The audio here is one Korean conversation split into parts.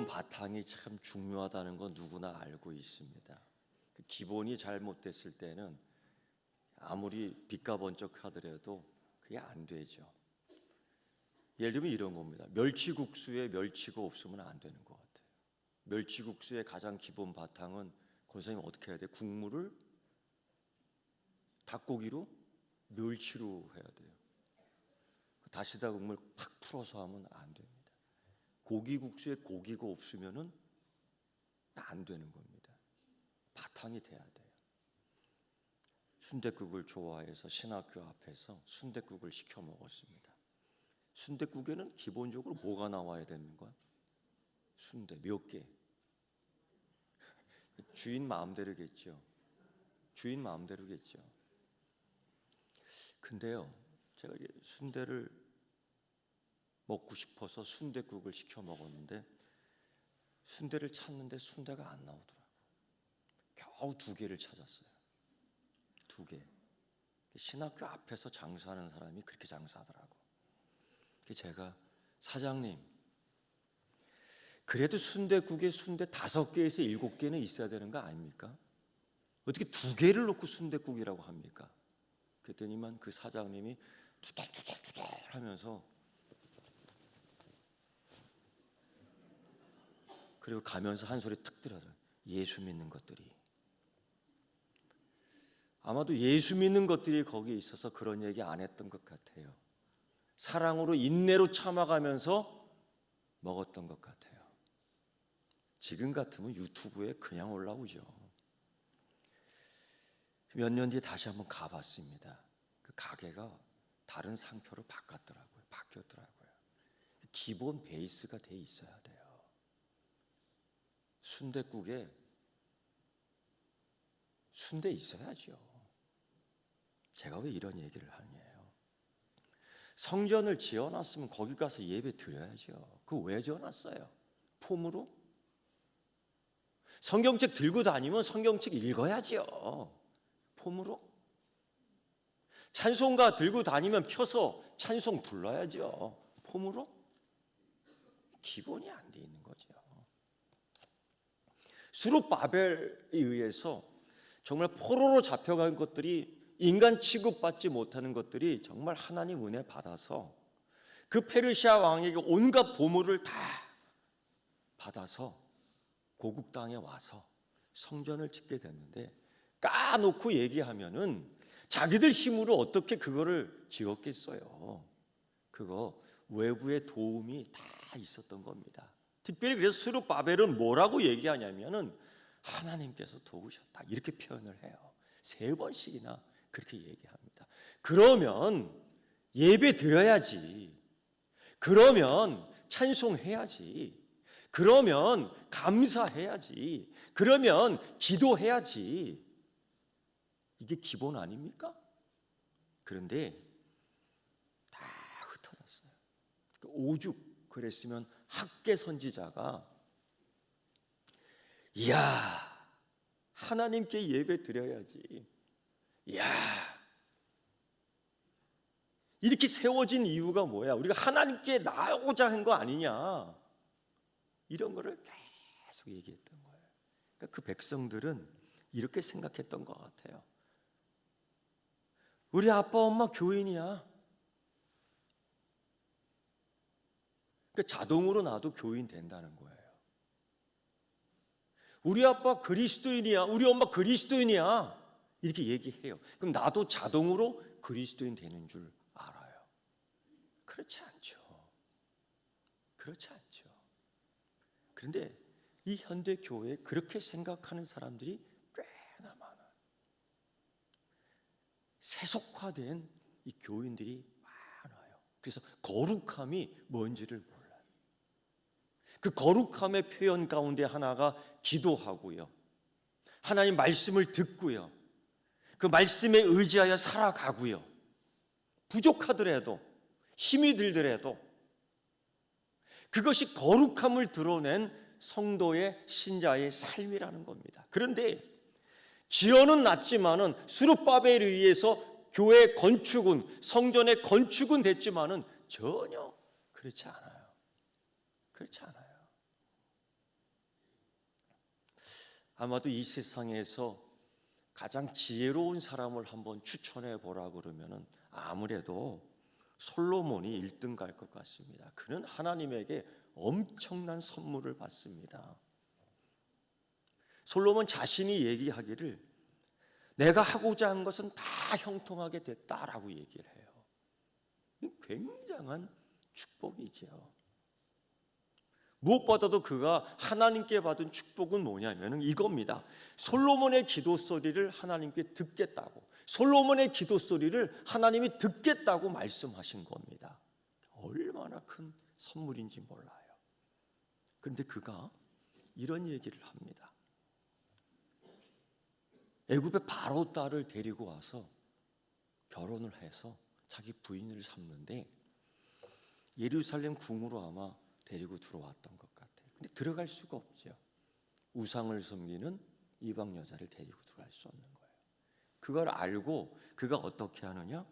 기본 바탕이 참 중요하다는 건 누구나 알고 있습니다. 그 기본이 잘못됐을 때는 아무리 빛과 번쩍하더라도 그게 안 되죠. 예를 들면 이런 겁니다. 멸치국수에 멸치가 없으면 안 되는 것 같아요. 멸치국수의 가장 기본 바탕은 권사님 어떻게 해야 돼요? 국물을 닭고기로 멸치로 해야 돼요. 다시다 국물 팍 풀어서 하면 안 됩니다. 고기국수에 고기가 없으면은 안 되는 겁니다. 바탕이 돼야 돼요. 순댓국을 좋아해서 신학교 앞에서 순댓국을 시켜 먹었습니다. 순댓국에는 기본적으로 뭐가 나와야 되는 거야? 순대 몇 개? 주인 마음대로겠죠. 주인 마음대로겠죠. 근데요, 제가 순대를 먹고 싶어서 순댓국을 시켜 먹었는데 순대를 찾는데 순대가 안 나오더라고요. 겨우 2개를 찾았어요. 2개. 신학교 앞에서 장사하는 사람이 그렇게 장사하더라고. 제가 사장님, 그래도 순댓국에 순대 5개에서 7개는 있어야 되는 거 아닙니까? 어떻게 2개를 놓고 순댓국이라고 합니까? 그랬더니만 그 사장님이 투덜투덜투덜 하면서 그리고 가면서 한 소리 툭 들어요. 예수 믿는 것들이. 아마도 예수 믿는 것들이 거기에 있어서 그런 얘기 안 했던 것 같아요. 사랑으로 인내로 참아가면서 먹었던 것 같아요. 지금 같으면 유튜브에 그냥 올라오죠. 몇 년 뒤에 다시 한번 가봤습니다. 그 가게가 다른 상표로 바뀌었더라고요. 기본 베이스가 돼 있어야 돼요. 순댓국에 순대 있어야죠. 제가 왜 이런 얘기를 하냐요. 성전을 지어놨으면 거기 가서 예배 드려야죠. 그거 왜 지어놨어요? 폼으로? 성경책 들고 다니면 성경책 읽어야죠. 폼으로? 찬송가 들고 다니면 펴서 찬송 불러야죠. 폼으로? 기본이 안 돼 있는 거죠. 수룹바벨에 의해서 정말 포로로 잡혀간 것들이 인간 취급받지 못하는 것들이 정말 하나님 은혜 받아서 그 페르시아 왕에게 온갖 보물을 다 받아서 고국 땅에 와서 성전을 짓게 됐는데 까놓고 얘기하면은 자기들 힘으로 어떻게 그거를 지었겠어요. 그거 외부의 도움이 다 있었던 겁니다. 특별히 그래서 수룹바벨은 뭐라고 얘기하냐면은 하나님께서 도우셨다 이렇게 표현을 해요. 3번씩이나 그렇게 얘기합니다. 그러면 예배 드려야지. 그러면 찬송해야지. 그러면 감사해야지. 그러면 기도해야지. 이게 기본 아닙니까? 그런데 다 흩어졌어요. 오죽 그랬으면 학계 선지자가 이야 하나님께 예배 드려야지. 이야 이렇게 세워진 이유가 뭐야? 우리가 하나님께 나오고자 한 거 아니냐? 이런 거를 계속 얘기했던 거예요. 그러니까 그 백성들은 이렇게 생각했던 것 같아요. 우리 아빠 엄마 교인이야. 그러니까 자동으로 나도 교인 된다는 거예요. 우리 아빠 그리스도인이야. 우리 엄마 그리스도인이야. 이렇게 얘기해요. 그럼 나도 자동으로 그리스도인 되는 줄 알아요. 그렇지 않죠. 그렇지 않죠. 그런데 이 현대 교회에 그렇게 생각하는 사람들이 꽤나 많아요. 세속화된 이 교인들이 많아요. 그래서 거룩함이 뭔지를 몰라요. 그 거룩함의 표현 가운데 하나가 기도하고요. 하나님 말씀을 듣고요. 그 말씀에 의지하여 살아가고요. 부족하더라도 힘이 들더라도 그것이 거룩함을 드러낸 성도의 신자의 삶이라는 겁니다. 그런데 지어는 났지만은 수룹바벨에 의해서 교회 건축은 성전의 건축은 됐지만은 전혀 그렇지 않아요. 그렇지 않아요. 아마도 이 세상에서 가장 지혜로운 사람을 한번 추천해 보라 그러면은 아무래도 솔로몬이 1등 갈 것 같습니다. 그는 하나님에게 엄청난 선물을 받습니다. 솔로몬 자신이 얘기하기를 내가 하고자 한 것은 다 형통하게 됐다라고 얘기를 해요. 굉장한 축복이죠. 무엇보다도 그가 하나님께 받은 축복은 뭐냐면 이겁니다. 솔로몬의 기도 소리를 하나님께 듣겠다고, 솔로몬의 기도 소리를 하나님이 듣겠다고 말씀하신 겁니다. 얼마나 큰 선물인지 몰라요. 그런데 그가 이런 얘기를 합니다. 애굽의 바로 딸을 데리고 와서 결혼을 해서 자기 부인을 삼는데 예루살렘 궁으로 아마 데리고 들어왔던 것 같아요. 근데 들어갈 수가 없죠. 우상을 섬기는 이방 여자를 데리고 들어갈 수 없는 거예요. 그걸 알고 그가 어떻게 하느냐?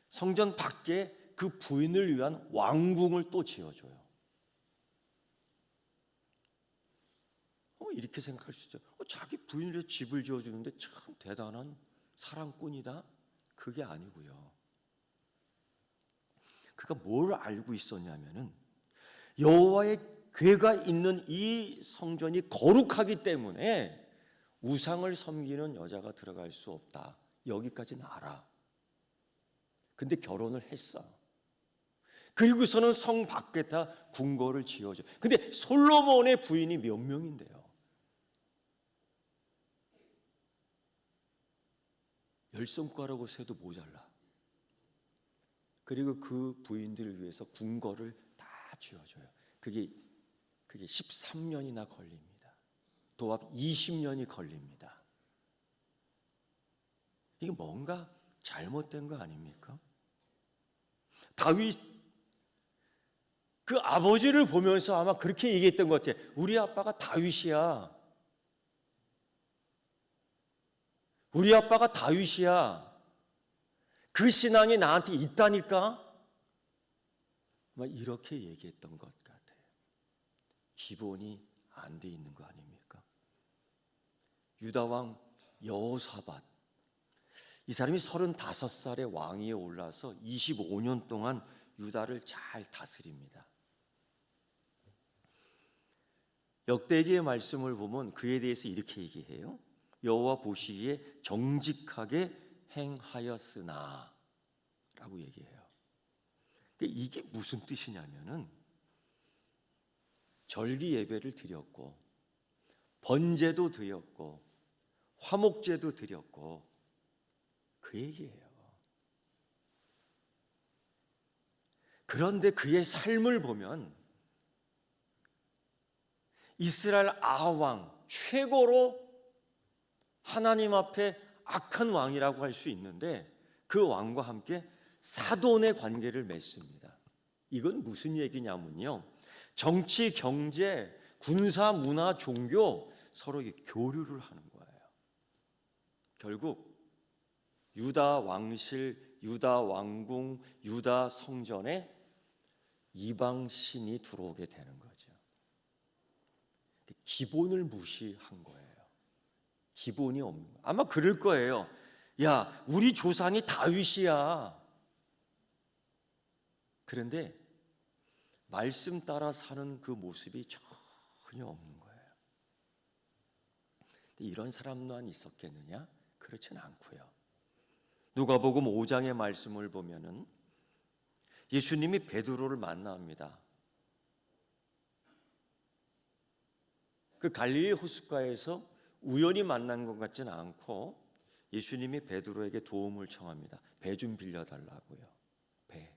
성전 밖에 그 부인을 위한 왕궁을 또 지어줘요. 이렇게 생각할 수 있죠. 자기 부인을 위해 집을 지어주는데 참 대단한 사랑꾼이다. 그게 아니고요. 그가 뭘 알고 있었냐면은 여호와의 궤가 있는 이 성전이 거룩하기 때문에 우상을 섬기는 여자가 들어갈 수 없다. 여기까지는 알아. 근데 결혼을 했어. 그리고서는 성 밖에다 궁궐을 지어줘. 근데 솔로몬의 부인이 몇 명인데요? 10손가락으로 세도 모자라. 그리고 그 부인들을 위해서 궁궐을 다 지어줘요. 그게 13년이나 걸립니다. 도합 20년이 걸립니다. 이게 뭔가 잘못된 거 아닙니까? 다윗 그 아버지를 보면서 아마 그렇게 얘기했던 것 같아요. 우리 아빠가 다윗이야. 우리 아빠가 다윗이야. 그 신앙이 나한테 있다니까? 막 이렇게 얘기했던 것 같아요. 기본이 안 돼 있는 거 아닙니까? 유다 왕 여호사밧, 이 사람이 35살에 왕위에 올라서 25년 동안 유다를 잘 다스립니다. 역대기의 말씀을 보면 그에 대해서 이렇게 얘기해요. 여호와 보시기에 정직하게 행하였으나 라고 얘기해요. 이게 무슨 뜻이냐면은 절기 예배를 드렸고 번제도 드렸고 화목제도 드렸고 그 얘기예요. 그런데 그의 삶을 보면 이스라엘 아합왕 최고로 하나님 앞에 악한 왕이라고 할 수 있는데 그 왕과 함께 사돈의 관계를 맺습니다. 이건 무슨 얘기냐면요, 정치, 경제, 군사, 문화, 종교 서로 교류를 하는 거예요. 결국 유다 왕실, 유다 왕궁, 유다 성전에 이방 신이 들어오게 되는 거죠. 기본을 무시한 거예요. 기본이 없는 거예요. 아마 그럴 거예요. 야, 우리 조상이 다윗이야. 그런데 말씀 따라 사는 그 모습이 전혀 없는 거예요. 이런 사람만 있었겠느냐? 그렇지는 않고요. 누가복음 5장의 말씀을 보면은 예수님이 베드로를 만납니다. 그 갈릴리 호숫가에서 우연히 만난 것 같지는 않고 예수님이 베드로에게 도움을 청합니다. 배 좀 빌려달라고요. 배.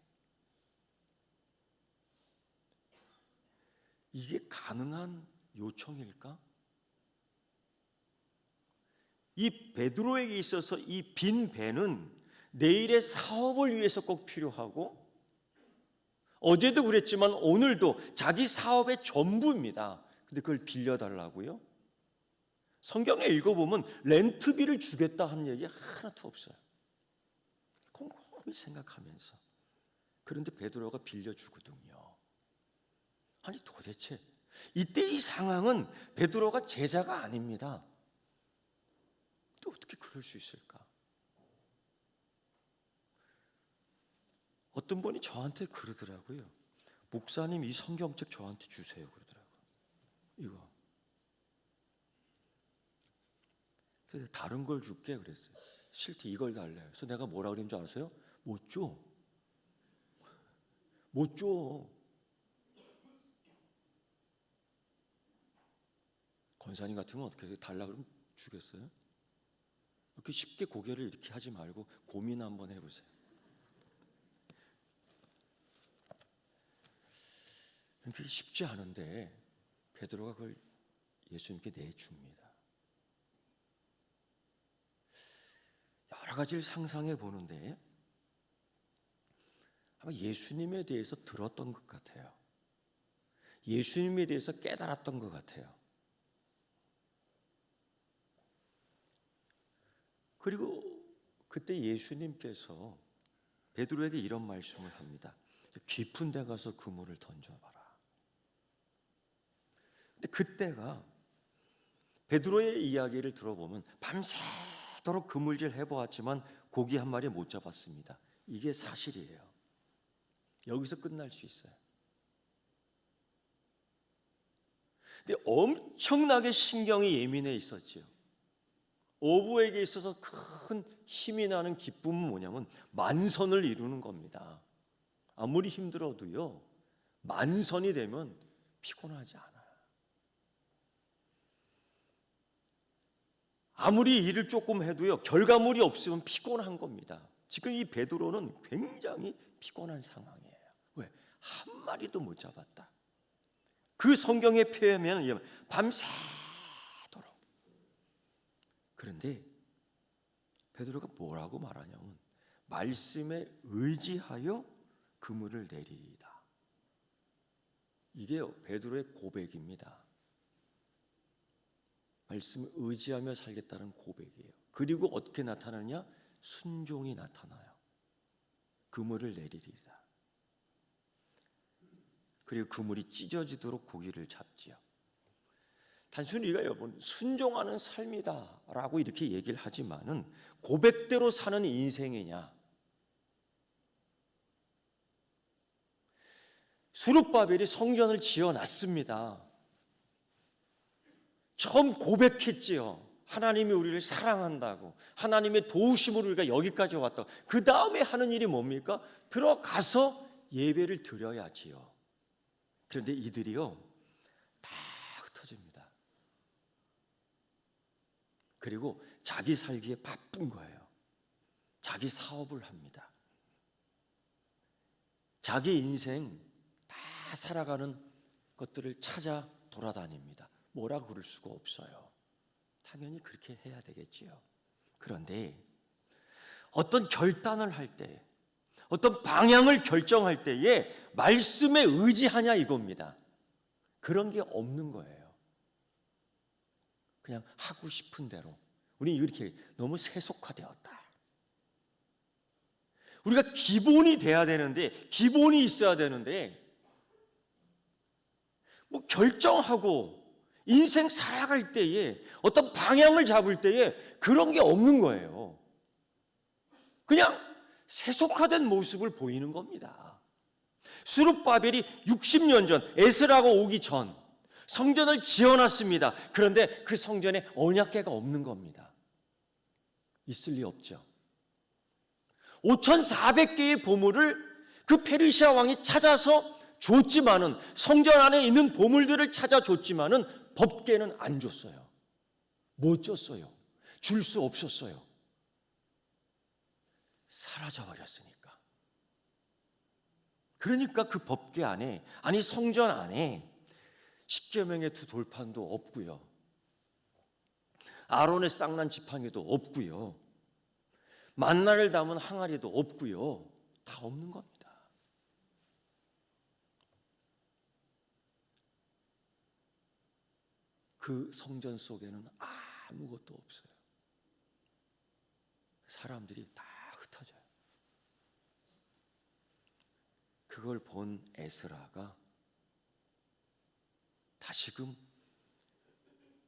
이게 가능한 요청일까? 이 베드로에게 있어서 이 빈 배는 내일의 사업을 위해서 꼭 필요하고 어제도 그랬지만 오늘도 자기 사업의 전부입니다. 근데 그걸 빌려달라고요? 성경에 읽어보면 렌트비를 주겠다 하는 얘기 하나도 없어요. 곰곰이 생각하면서. 그런데 베드로가 빌려주거든요. 아니 도대체 이때 이 상황은 베드로가 제자가 아닙니다. 또 어떻게 그럴 수 있을까? 어떤 분이 저한테 그러더라고요. 목사님, 이 성경책 저한테 주세요 그러더라고요. 이거. 그래서 다른 걸 줄게 그랬어요. 싫대, 이걸 달래요. 그래서 내가 뭐라 그랬는 줄 아세요? 못 줘. 못 줘. 권사님 같으면 어떻게 달라 그러면 주겠어요? 그렇게 쉽게 고개를 이렇게 하지 말고 고민 한번 해보세요. 그게 쉽지 않은데 베드로가 그걸 예수님께 내줍니다. 여러 가지를 상상해 보는데 아마 예수님에 대해서 들었던 것 같아요. 예수님에 대해서 깨달았던 것 같아요. 그리고 그때 예수님께서 베드로에게 이런 말씀을 합니다. 깊은 데 가서 그물을 던져봐라. 근데 그때가 베드로의 이야기를 들어보면 밤새도록 그물질 해보았지만 고기 한 마리 못 잡았습니다. 이게 사실이에요. 여기서 끝날 수 있어요. 근데 엄청나게 신경이 예민해 있었지요. 어부에게 있어서 큰 힘이 나는 기쁨은 뭐냐면 만선을 이루는 겁니다. 아무리 힘들어도요, 만선이 되면 피곤하지 않아요. 아무리 일을 조금 해도요, 결과물이 없으면 피곤한 겁니다. 지금 이 베드로는 굉장히 피곤한 상황이에요. 왜? 한 마리도 못 잡았다. 그 성경의 표현은 밤새도록. 그런데 베드로가 뭐라고 말하냐면 말씀에 의지하여 그물을 내리이다. 이게 베드로의 고백입니다. 말씀을 의지하며 살겠다는 고백이에요. 그리고 어떻게 나타나냐? 순종이 나타나요. 그물을 내리리다. 그리고 그물이 찢어지도록 고기를 잡지요. 단순히 우리가 여러분 순종하는 삶이다라고 이렇게 얘기를 하지만은 고백대로 사는 인생이냐? 스룹바벨이 성전을 지어놨습니다. 처음 고백했지요. 하나님이 우리를 사랑한다고, 하나님의 도우심으로 우리가 여기까지 왔다고. 그 다음에 하는 일이 뭡니까? 들어가서 예배를 드려야지요. 그런데 이들이요 다 흩어집니다. 그리고 자기 살기에 바쁜 거예요. 자기 사업을 합니다. 자기 인생 다 살아가는 것들을 찾아 돌아다닙니다. 뭐라 그럴 수가 없어요. 당연히 그렇게 해야 되겠지요. 그런데 어떤 결단을 할 때, 어떤 방향을 결정할 때에 말씀에 의지하냐 이겁니다. 그런 게 없는 거예요. 그냥 하고 싶은 대로. 우리 이렇게 너무 세속화되었다. 우리가 기본이 돼야 되는데, 기본이 있어야 되는데, 뭐 결정하고 인생 살아갈 때에 어떤 방향을 잡을 때에 그런 게 없는 거예요. 그냥 세속화된 모습을 보이는 겁니다. 스룹바벨이 60년 전, 에스라가 오기 전 성전을 지어놨습니다. 그런데 그 성전에 언약궤가 없는 겁니다. 있을 리 없죠. 5,400개의 보물을 그 페르시아 왕이 찾아서 줬지만은, 성전 안에 있는 보물들을 찾아줬지만은 법궤는 안 줬어요. 못 줬어요. 줄 수 없었어요. 사라져버렸으니까. 그러니까 그 법궤 안에, 아니 성전 안에 십계명의 두 돌판도 없고요. 아론의 쌍난 지팡이도 없고요. 만나를 담은 항아리도 없고요. 다 없는 겁니다. 그 성전 속에는 아무것도 없어요. 사람들이 다 흩어져요. 그걸 본 에스라가 다시금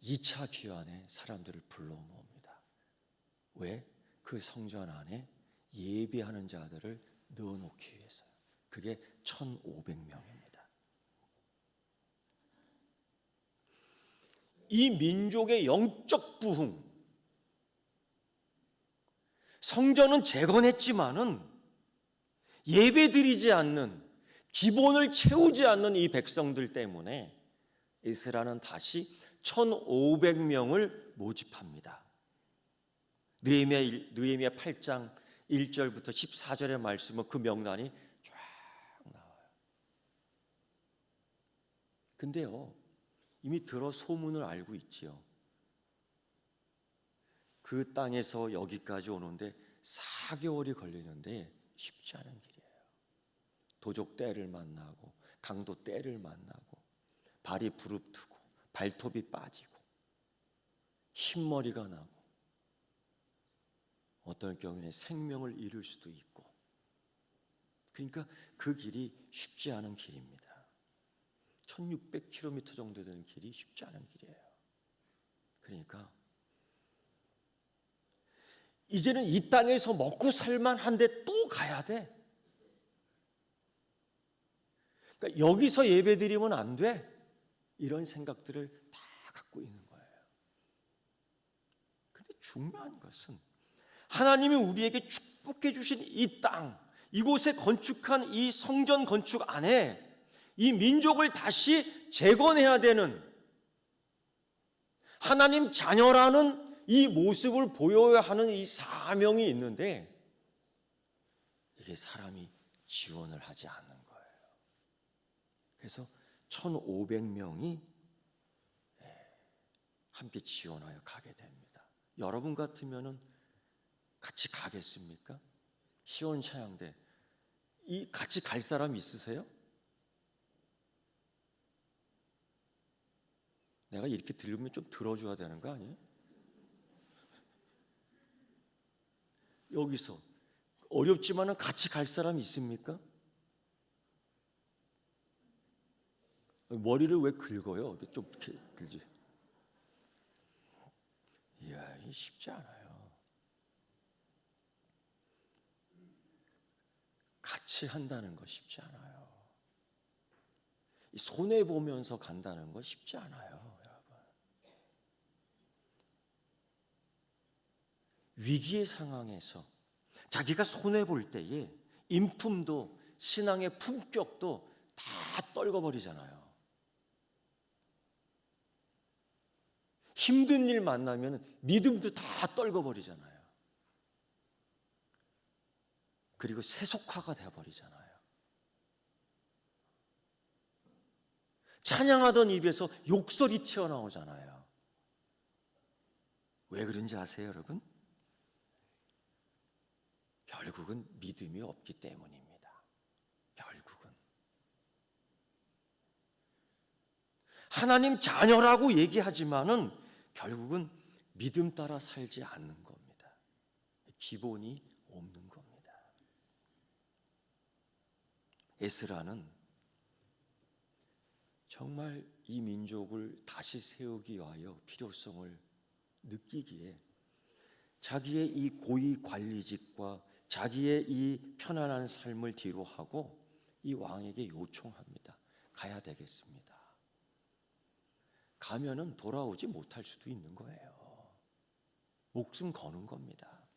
2차 귀환에 사람들을 불러 모읍니다. 왜? 그 성전 안에 예배하는 자들을 넣어놓기 위해서요. 그게 1,500명입니다. 이 민족의 영적 부흥, 성전은 재건했지만은 예배드리지 않는, 기본을 채우지 않는 이 백성들 때문에 에스라는 다시 1,500명을 모집합니다. 느헤미야 8장 1절부터 14절의 말씀은 그 명단이 쫙 나와요. 근데요, 이미 들어 소문을 알고 있지요. 그 땅에서 여기까지 오는데 4개월이 걸리는데 쉽지 않은 길이에요. 도적 떼를 만나고 강도 떼를 만나고 발이 부릅뜨고 발톱이 빠지고 흰머리가 나고 어떤 경우에는 생명을 잃을 수도 있고, 그러니까 그 길이 쉽지 않은 길입니다. 1600km 정도 되는 길이 쉽지 않은 길이에요. 그러니까 이제는 이 땅에서 먹고 살만한데 또 가야 돼. 그러니까 여기서 예배드리면 안 돼. 이런 생각들을 다 갖고 있는 거예요. 그런데 중요한 것은 하나님이 우리에게 축복해 주신 이 땅, 이곳에 건축한 이 성전 건축 안에 이 민족을 다시 재건해야 되는, 하나님 자녀라는 이 모습을 보여야 하는 이 사명이 있는데, 이게 사람이 지원을 하지 않는 거예요. 그래서 1,500명이 함께 지원하여 가게 됩니다. 여러분 같으면은 같이 가겠습니까? 시원차양대 이 같이 갈 사람 있으세요? 내가 이렇게 들으면 좀 들어줘야 되는 거 아니에요? 여기서 어렵지만은 같이 갈 사람 있습니까? 머리를 왜 긁어요? 좀 이렇게 들지. 이야, 이게 쉽지 않아요. 같이 한다는 거 쉽지 않아요. 손해 보면서 간다는 거 쉽지 않아요, 여러분. 위기의 상황에서 자기가 손해 볼 때에 인품도 신앙의 품격도 다 떨궈버리잖아요. 힘든 일 만나면 믿음도 다 떨궈버리잖아요. 그리고 세속화가 되어버리잖아요. 찬양하던 입에서 욕설이 튀어나오잖아요. 왜 그런지 아세요, 여러분? 결국은 믿음이 없기 때문입니다. 결국은 하나님 자녀라고 얘기하지만은 결국은 믿음 따라 살지 않는 겁니다. 기본이 없는 겁니다. 에스라는 정말 이 민족을 다시 세우기 위하여 필요성을 느끼기에 자기의 이 고위 관리직과 자기의 이 편안한 삶을 뒤로하고 이 왕에게 요청합니다. 가야 되겠습니다. 가면은 돌아오지 못할 수도 있는 거예요. 목숨 거는 겁니다.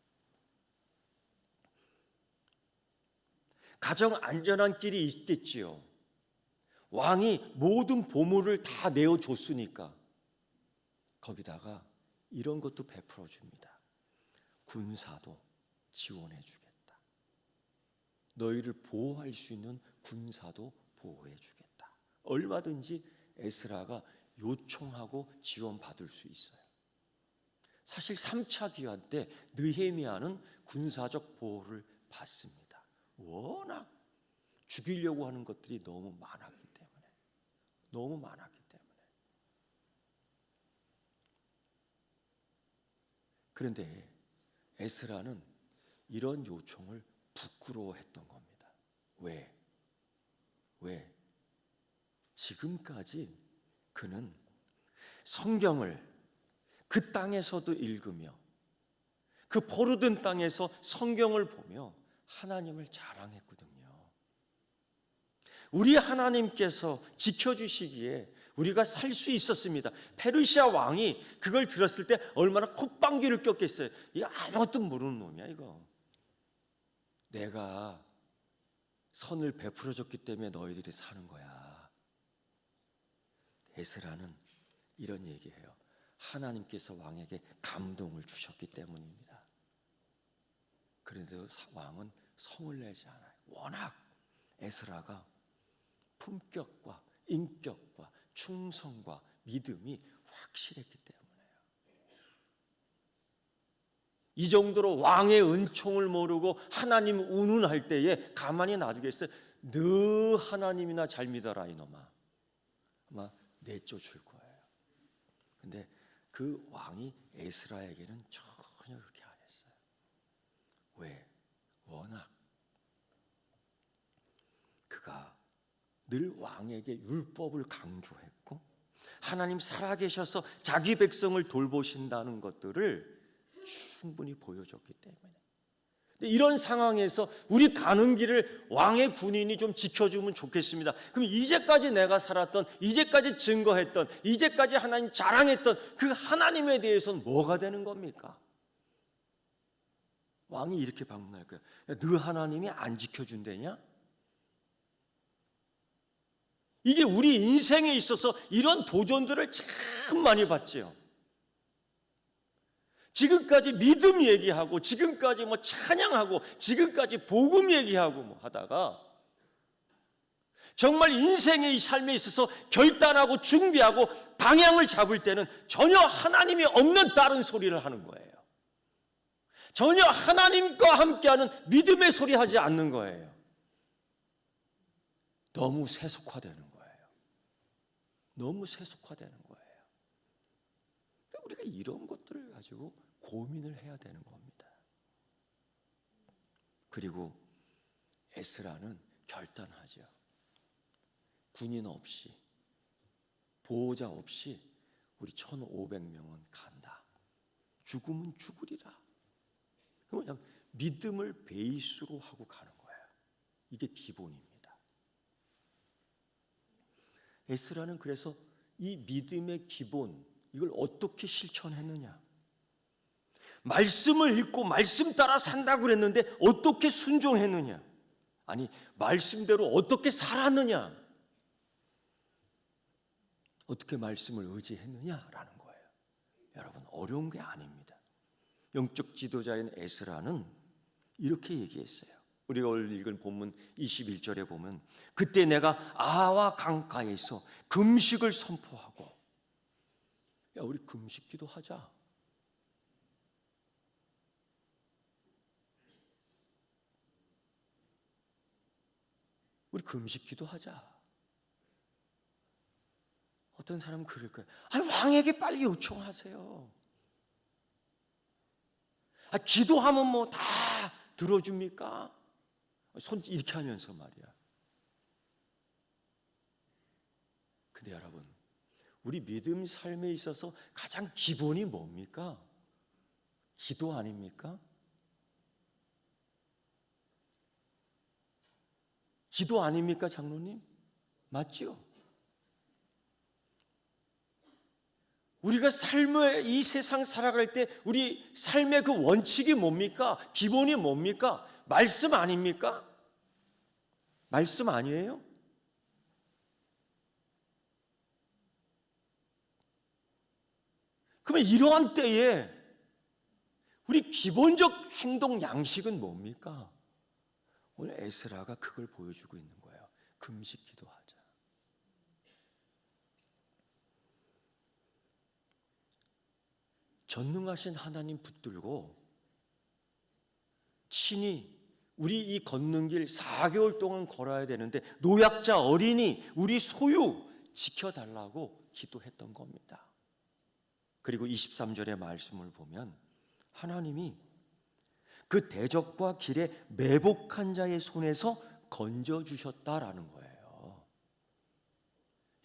가장 안전한 길이 있겠지요. 왕이 모든 보물을 다 내어줬으니까 거기다가 이런 것도 베풀어 줍니다. 군사도 지원해 주겠다. 너희를 보호할 수 있는 군사도 보호해 주겠다. 얼마든지 에스라가 요청하고 지원받을 수 있어요. 사실 3차 귀환 때 느헤미야는 군사적 보호를 받습니다. 워낙 죽이려고 하는 것들이 너무 많았기 때문에. 그런데 에스라는 이런 요청을 부끄러워했던 겁니다. 왜? 지금까지 그는 성경을 그 땅에서도 읽으며 그 포로된 땅에서 성경을 보며 하나님을 자랑했거든요. 우리 하나님께서 지켜주시기에 우리가 살 수 있었습니다. 페르시아 왕이 그걸 들었을 때 얼마나 콧방귀를 꼈겠어요. 이거 아무것도 모르는 놈이야 이거. 내가 선을 베풀어줬기 때문에 너희들이 사는 거야. 에스라는 이런 얘기해요. 하나님께서 왕에게 감동을 주셨기 때문입니다. 그런데도 왕은 성을 내지 않아요. 워낙 에스라가 품격과 인격과 충성과 믿음이 확실했기 때문에요. 이 정도로 왕의 은총을 모르고 하나님 운운할 때에 가만히 놔두겠어요? 너 하나님이나 잘 믿어라 이놈아. 아마 내쫓을 거예요. 근데 그 왕이 에스라에게는 전혀 그렇게 안 했어요. 왜? 워낙 그가 늘 왕에게 율법을 강조했고 하나님 살아계셔서 자기 백성을 돌보신다는 것들을 충분히 보여줬기 때문에. 근데 이런 상황에서 우리 가는 길을 왕의 군인이 좀 지켜주면 좋겠습니다. 그럼 이제까지 내가 살았던, 이제까지 증거했던, 이제까지 하나님 자랑했던 그 하나님에 대해서는 뭐가 되는 겁니까? 왕이 이렇게 방문할 거예요. 너 하나님이 안 지켜준다냐? 이게 우리 인생에 있어서 이런 도전들을 참 많이 봤지요. 지금까지 믿음 얘기하고 지금까지 뭐 찬양하고 지금까지 복음 얘기하고 뭐 하다가 정말 인생의 이 삶에 있어서 결단하고 준비하고 방향을 잡을 때는 전혀 하나님이 없는 다른 소리를 하는 거예요. 전혀 하나님과 함께하는 믿음의 소리 하지 않는 거예요. 너무 세속화되는 거예요. 너무 세속화되는 거예요. 우리가 이런 것들을 가지고 고민을 해야 되는 겁니다. 그리고 에스라는 결단하죠. 군인 없이 보호자 없이 우리 1,500명은 간다. 죽으면 죽으리라. 그냥 믿음을 베이스로 하고 가는 거예요. 이게 기본입니다. 에스라는 그래서 이 믿음의 기본, 이걸 어떻게 실천했느냐? 말씀을 읽고 말씀 따라 산다고 그랬는데 어떻게 순종했느냐? 아니, 말씀대로 어떻게 살았느냐? 어떻게 말씀을 의지했느냐라는 거예요. 여러분, 어려운 게 아닙니다. 영적 지도자인 에스라는 이렇게 얘기했어요. 우리가 오늘 읽은 본문 21절에 보면 그때 내가 아와 강가에서 금식을 선포하고, 야, 우리 금식 기도하자. 우리 금식 기도하자. 어떤 사람은 그럴 거예요. 아니, 왕에게 빨리 요청하세요. 아, 기도하면 뭐 다 들어줍니까? 손 이렇게 하면서 말이야. 근데 여러분, 우리 믿음 삶에 있어서 가장 기본이 뭡니까? 기도 아닙니까? 기도 아닙니까, 장로님? 맞죠? 우리가 삶의 이 세상 살아갈 때 우리 삶의 그 원칙이 뭡니까? 기본이 뭡니까? 말씀 아닙니까? 말씀 아니에요? 그러면 이러한 때에 우리 기본적 행동 양식은 뭡니까? 오늘 에스라가 그걸 보여주고 있는 거예요. 금식 기도하자. 전능하신 하나님 붙들고 친히 우리 이 걷는 길 4개월 동안 걸어야 되는데 노약자 어린이 우리 소유 지켜달라고 기도했던 겁니다. 그리고 23절의 말씀을 보면 하나님이 그 대적과 길에 매복한 자의 손에서 건져주셨다라는 거예요.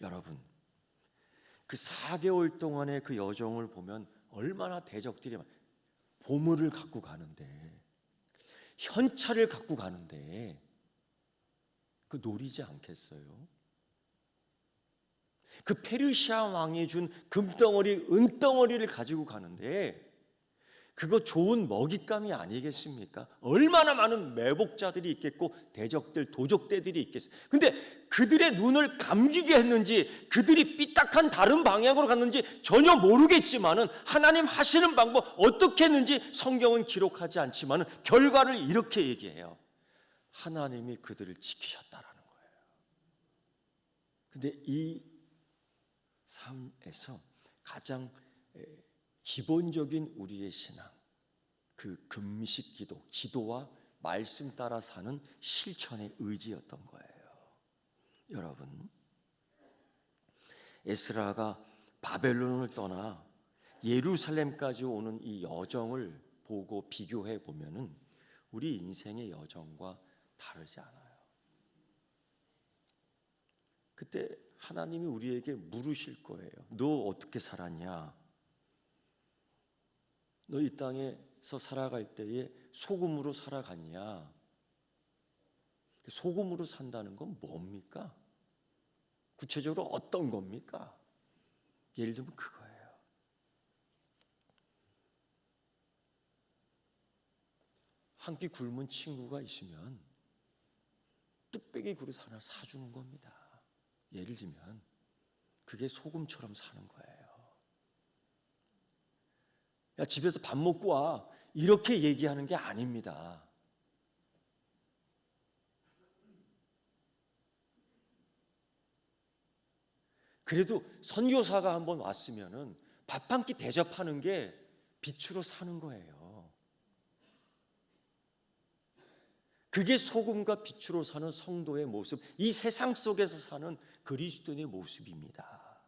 여러분, 그 4개월 동안의 그 여정을 보면 얼마나 대적들이 보물을 갖고 가는데, 현찰을 갖고 가는데 그 노리지 않겠어요? 그 페르시아 왕이 준 금덩어리, 은덩어리를 가지고 가는데 그거 좋은 먹잇감이 아니겠습니까? 얼마나 많은 매복자들이 있겠고 대적들, 도적대들이 있겠어요. 근데 그들의 눈을 감기게 했는지, 그들이 삐딱한 다른 방향으로 갔는지 전혀 모르겠지만은 하나님 하시는 방법 어떻게 했는지 성경은 기록하지 않지만은 결과를 이렇게 얘기해요. 하나님이 그들을 지키셨다라는 거예요. 근데 이 삶에서 가장 기본적인 우리의 신앙, 그 금식 기도, 기도와 말씀 따라 사는 실천의 의지였던 거예요. 여러분, 에스라가 바벨론을 떠나 예루살렘까지 오는 이 여정을 보고 비교해 보면은 우리 인생의 여정과 다르지 않아요. 그때 하나님이 우리에게 물으실 거예요. 너 어떻게 살았냐? 너 이 땅에서 살아갈 때에 소금으로 살아갔냐? 소금으로 산다는 건 뭡니까? 구체적으로 어떤 겁니까? 예를 들면 그거예요. 한 끼 굶은 친구가 있으면 뚝배기 그릇 하나 사주는 겁니다. 예를 들면 그게 소금처럼 사는 거예요. 야, 집에서 밥 먹고 와, 이렇게 얘기하는 게 아닙니다. 그래도 선교사가 한번 왔으면은 밥 한 끼 대접하는 게 빛으로 사는 거예요. 그게 소금과 빛으로 사는 성도의 모습, 이 세상 속에서 사는 그리스도인의 모습입니다.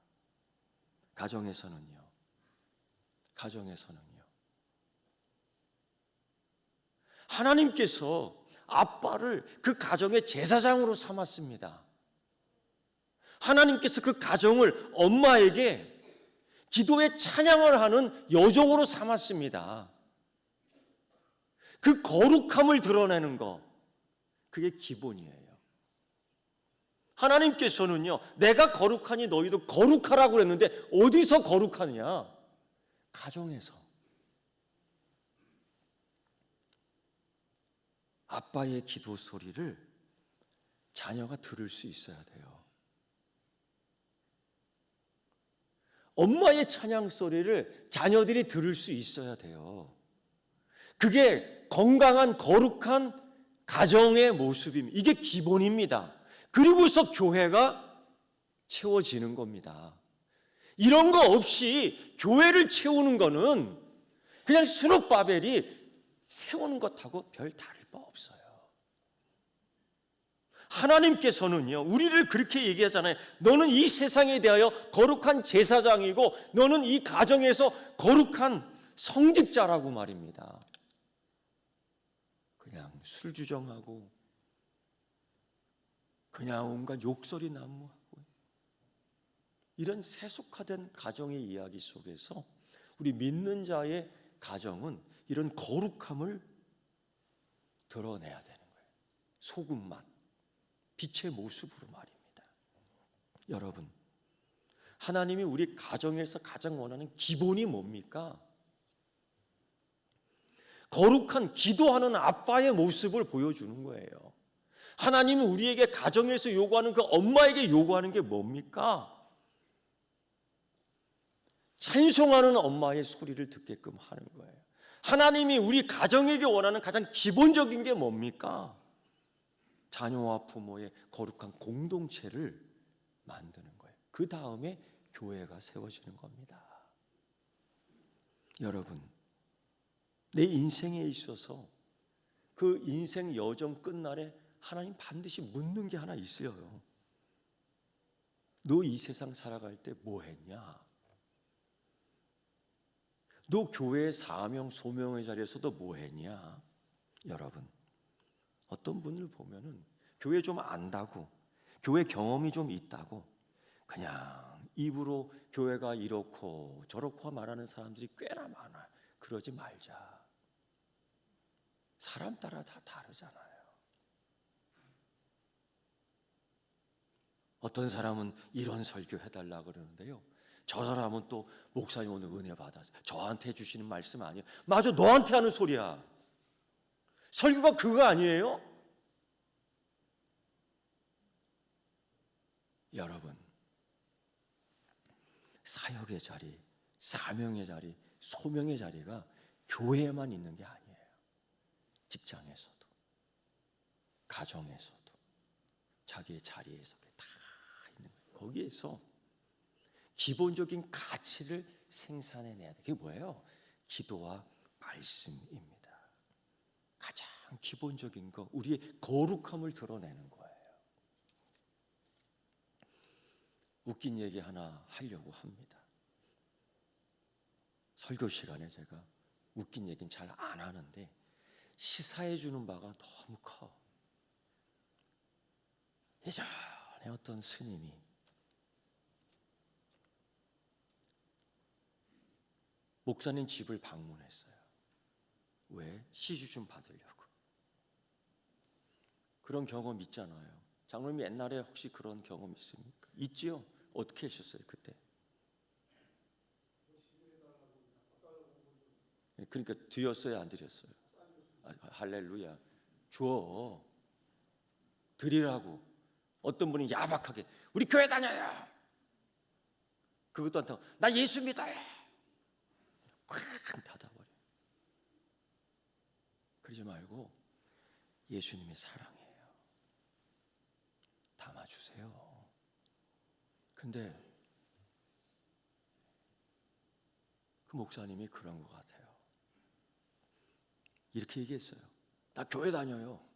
가정에서는요. 하나님께서 아빠를 그 가정의 제사장으로 삼았습니다. 하나님께서 그 가정을 엄마에게 기도의 찬양을 하는 여종으로 삼았습니다. 그 거룩함을 드러내는 것, 그게 기본이에요. 하나님께서는요, 내가 거룩하니 너희도 거룩하라고 그랬는데 어디서 거룩하느냐? 가정에서. 아빠의 기도 소리를 자녀가 들을 수 있어야 돼요. 엄마의 찬양 소리를 자녀들이 들을 수 있어야 돼요. 그게 건강한 거룩한 가정의 모습입니다. 이게 기본입니다. 그리고서 교회가 채워지는 겁니다. 이런 거 없이 교회를 채우는 거는 그냥 수룹바벨이 세우는 것하고 별 다를 바 없어요. 하나님께서는요, 우리를 그렇게 얘기하잖아요. 너는 이 세상에 대하여 거룩한 제사장이고 너는 이 가정에서 거룩한 성직자라고 말입니다. 그냥 술주정하고 그냥 온갖 욕설이 난무하고 이런 세속화된 가정의 이야기 속에서 우리 믿는 자의 가정은 이런 거룩함을 드러내야 되는 거예요. 소금맛, 빛의 모습으로 말입니다. 여러분, 하나님이 우리 가정에서 가장 원하는 기본이 뭡니까? 거룩한 기도하는 아빠의 모습을 보여주는 거예요. 하나님은 우리에게 가정에서 요구하는 그 엄마에게 요구하는 게 뭡니까? 찬송하는 엄마의 소리를 듣게끔 하는 거예요. 하나님이 우리 가정에게 원하는 가장 기본적인 게 뭡니까? 자녀와 부모의 거룩한 공동체를 만드는 거예요. 그 다음에 교회가 세워지는 겁니다. 여러분, 내 인생에 있어서 그 인생 여정 끝날에 하나님 반드시 묻는 게 하나 있어요. 너 이 세상 살아갈 때 뭐 했냐? 너 교회의 사명, 소명의 자리에서도 뭐 했냐? 여러분, 어떤 분을 보면은 교회 좀 안다고, 교회 경험이 좀 있다고 그냥 입으로 교회가 이렇고 저렇고 말하는 사람들이 꽤나 많아요. 그러지 말자. 사람 따라 다 다르잖아요. 어떤 사람은 이런 설교 해달라 그러는데요, 저 사람은 또 목사님 오늘 은혜 받았어요. 저한테 해주시는 말씀 아니에요. 맞아, 너한테 하는 소리야. 설교가 그거 아니에요? 여러분, 사역의 자리, 사명의 자리, 소명의 자리가 교회에만 있는 게 아니에요. 직장에서도, 가정에서도, 자기의 자리에서 다 있는 거예요. 거기에서 기본적인 가치를 생산해내야 돼요. 그게 뭐예요? 기도와 말씀입니다. 가장 기본적인 거, 우리의 거룩함을 드러내는 거예요. 웃긴 얘기 하나 하려고 합니다. 설교 시간에 제가 웃긴 얘기는 잘 안 하는데 시사해 주는 바가 너무 커. 예전에 어떤 스님이 목사님 집을 방문했어요. 왜? 시주 좀 받으려고. 그런 경험 있잖아요. 장로님 옛날에 혹시 그런 경험 있습니까? 있지요? 어떻게 하셨어요 그때? 그러니까 드렸어요 안 드렸어요? 할렐루야. 줘. 드리라고. 어떤 분이 야박하게 우리 교회 다녀요. 그것도 안 타고 나 예수 믿어요. 꽉 닫아버려. 그러지 말고 예수님이 사랑해요. 담아주세요. 근데 그 목사님이 그런 것 같아요. 이렇게 얘기했어요. 나 교회 다녀요.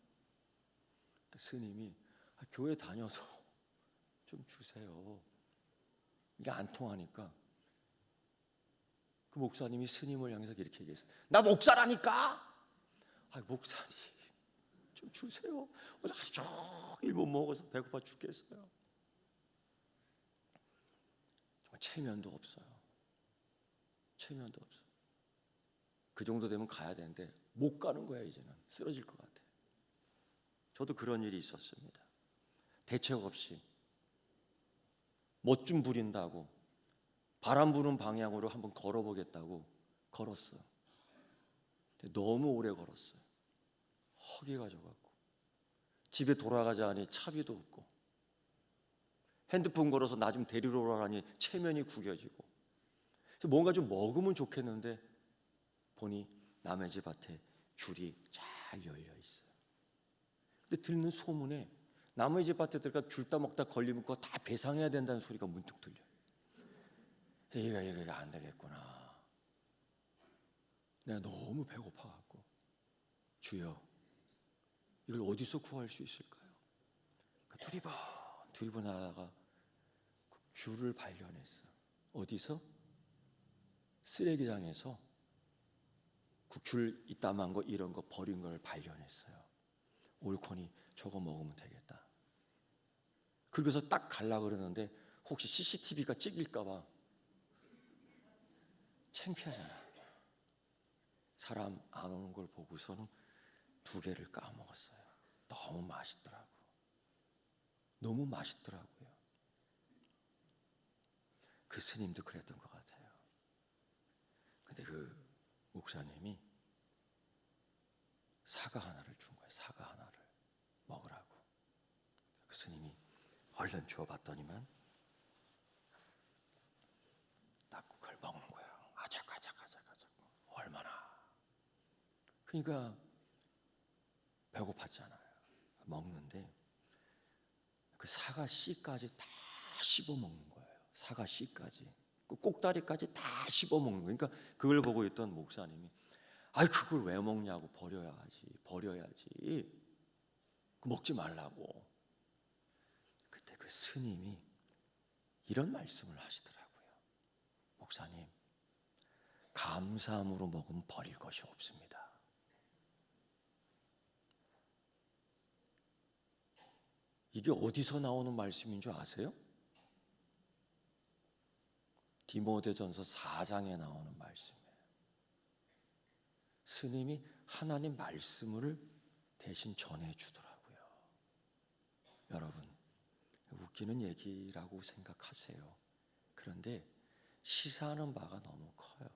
스님이 교회 다녀도 좀 주세요. 이게 안 통하니까 그 목사님이 스님을 향해서 이렇게 얘기했어요. 나 목사라니까. 목사님 좀 주세요. 오늘 하루 종일 못 먹어서 배고파 죽겠어요. 정말 체면도 없어요. 체면도 없어요. 그 정도 되면 가야 되는데 못 가는 거야. 이제는 쓰러질 것 같아. 저도 그런 일이 있었습니다. 대책 없이 멋 좀 부린다고 바람 부는 방향으로 한번 걸어보겠다고 걸었어요. 근데 너무 오래 걸었어요. 허기가 져갖고 집에 돌아가자니 차비도 없고 핸드폰 걸어서 나 좀 데리러 오라니 체면이 구겨지고 뭔가 좀 먹으면 좋겠는데 보니 남의 집 밭에 귤이 잘 열려 있어요. 근데 듣는 소문에 남의 집 밭에 들어가 귤 따먹다 걸리면 그거 다 배상해야 된다는 소리가 문득 들려요. 이거 안 되겠구나. 내가 너무 배고파갖고 주여 이걸 어디서 구할 수 있을까요? 두리번 하다가 그 귤을 발견했어. 어디서? 쓰레기장에서 그 귤 이따만 거 이런 거 버린 걸 발견했어요. 옳거니 저거 먹으면 되겠다. 그래서 딱 가려고 그러는데 혹시 CCTV가 찍힐까봐 창피하잖아. 사람 안 오는 걸 보고서는 2개를 까먹었어요. 너무 맛있더라고. 너무 맛있더라고요. 그 스님도 그랬던 것 같아요. 근데 그 목사님이 사과 하나를 준 거예요. 사과 하나를 먹으라고. 그 스님이 얼른 주워봤더니만 딱 그걸 먹는 거야. 아작아작. 얼마나. 그러니까 배고팠잖아요. 먹는데 그 사과 씨까지 다 씹어 먹는 거예요. 사과 씨까지. 그 꼭다리까지 다 씹어 먹는 거예요. 그러니까 그걸 보고 있던 목사님이 그걸 왜 먹냐고. 버려야지. 먹지 말라고. 그때 그 스님이 이런 말씀을 하시더라고요. 목사님, 감사함으로 먹으면 버릴 것이 없습니다. 이게 어디서 나오는 말씀인 줄 아세요? 디모데전서 4장에 나오는 말씀이에요. 스님이 하나님 말씀을 대신 전해주더라고요. 여러분, 웃기는 얘기라고 생각하세요. 그런데 시사하는 바가 너무 커요.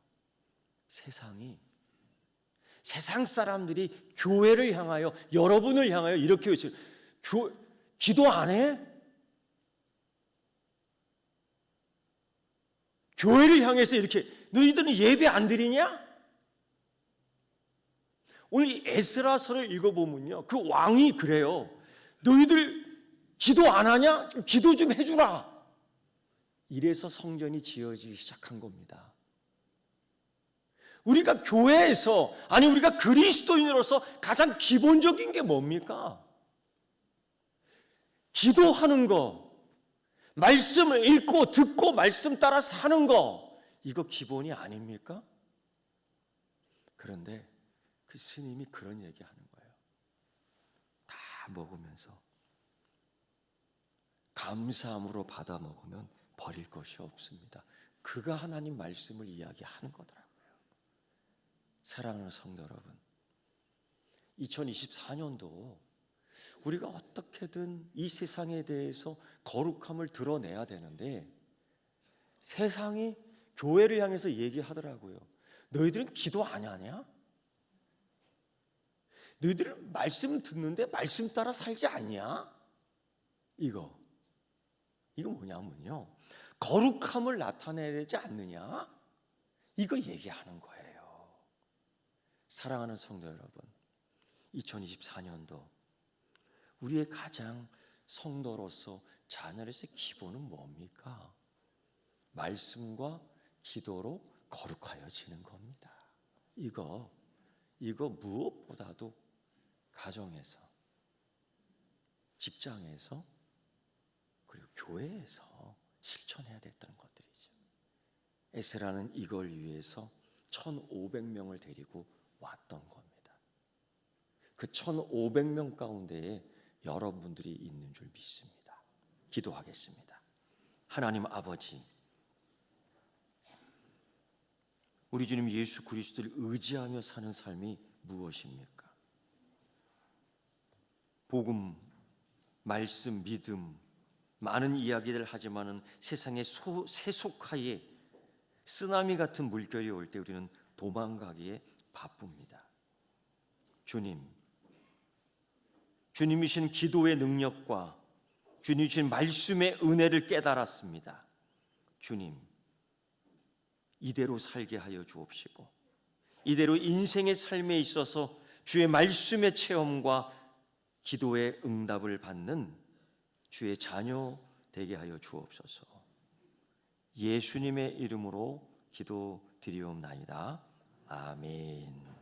세상 사람들이 교회를 향하여, 여러분을 향하여 이렇게 외쳐요. 기도 안 해? 교회를 향해서 이렇게 너희들은 예배 안 드리냐? 오늘 이 에스라서를 읽어보면요, 그 왕이 그래요. 너희들 기도 안 하냐? 기도 좀 해주라. 이래서 성전이 지어지기 시작한 겁니다. 우리가 교회에서, 아니 우리가 그리스도인으로서 가장 기본적인 게 뭡니까? 기도하는 거, 말씀을 읽고 듣고 말씀 따라 사는 거, 이거 기본이 아닙니까? 그런데 그 스님이 그런 얘기하는 거예요. 다 먹으면서 감사함으로 받아 먹으면 버릴 것이 없습니다. 그가 하나님 말씀을 이야기하는 거더라고요. 사랑하는 성도 여러분, 2024년도 우리가 어떻게든 이 세상에 대해서 거룩함을 드러내야 되는데, 세상이 교회를 향해서 얘기하더라고요. 너희들은 기도 안 하냐? 너희들은 말씀 듣는데 말씀 따라 살지 않냐? 이거 뭐냐면요, 거룩함을 나타내야 되지 않느냐? 이거 얘기하는 거예요. 사랑하는 성도 여러분, 2024년도 우리의 가장 성도로서 자녀로서의 기본은 뭡니까? 말씀과 기도로 거룩하여지는 겁니다. 이거 무엇보다도 가정에서, 직장에서, 그리고 교회에서 실천해야 됐던 것들이죠. 에스라는 이걸 위해서 1,500명을 데리고 왔던 겁니다. 그 1,500명 가운데에 여러분들이 있는 줄 믿습니다. 기도하겠습니다. 하나님 아버지, 우리 주님 예수 그리스도를 의지하며 사는 삶이 무엇입니까? 복음, 말씀, 믿음, 많은 이야기를 하지만은 세상의 세속화에 쓰나미 같은 물결이 올 때 우리는 도망가기에 바쁩니다. 주님이신 기도의 능력과 주님이신 말씀의 은혜를 깨달았습니다. 주님, 이대로 살게 하여 주옵시고, 이대로 인생의 삶에 있어서 주의 말씀의 체험과 기도의 응답을 받는 주의 자녀 되게 하여 주옵소서. 예수님의 이름으로 기도드리옵나이다. 아멘.